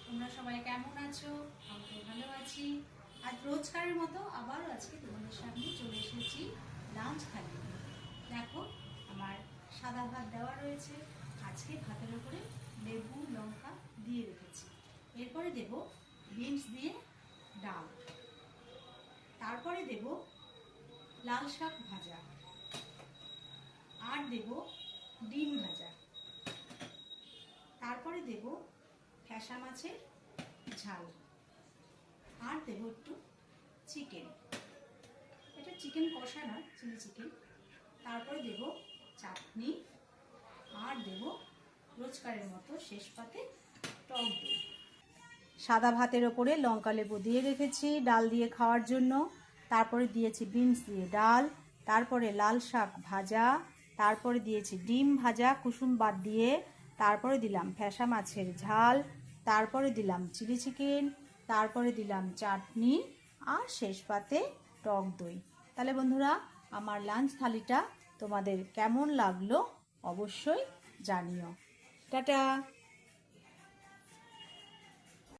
তোমরা সবাই কেমন আছো? আমি তো ভালো আছি। আর রোজকারের মতো আবারও আজকে তোমাদের সামনে চলে এসেছি লাঞ্চ থালি নিয়ে। দেখো, আমার সাদা ভাত দেওয়া রয়েছে। আজকে ভাতের উপরে লেবু লঙ্কা দিয়ে রেখেছি। এরপরে দেব বিনস দিয়ে ডাল, তারপরে দেব লাল শাক ভাজা, আর দেব ডিম ভাজা, তারপরে দেব ফ্যাসা মাছের ঝাল, আর দেব একটু চিকেন। এটা চিকেন কষা নয়, চিলি চিকেন। তারপরে দেব চাটনি, আর দেব রোজকারের মতো শেষ পাতে টক দই। সাদা ভাতের ওপরে লঙ্কা লেবু দিয়ে রেখেছি ডাল দিয়ে খাওয়ার জন্য। তারপরে দিয়েছি বিনস দিয়ে ডাল, তারপরে লাল শাক ভাজা, তারপরে দিয়েছি ডিম ভাজা কুসুম বাদ দিয়ে, তারপরে দিলাম ফ্যাসা মাছের ঝাল, তারপরে দিলাম চিলি চিকেন, তারপরে দিলাম চাটনি, আর শেষ পাতে টক দই। তাহলে বন্ধুরা, আমার লাঞ্চ থালিটা তোমাদের কেমন লাগলো অবশ্যই জানিও। টাটা।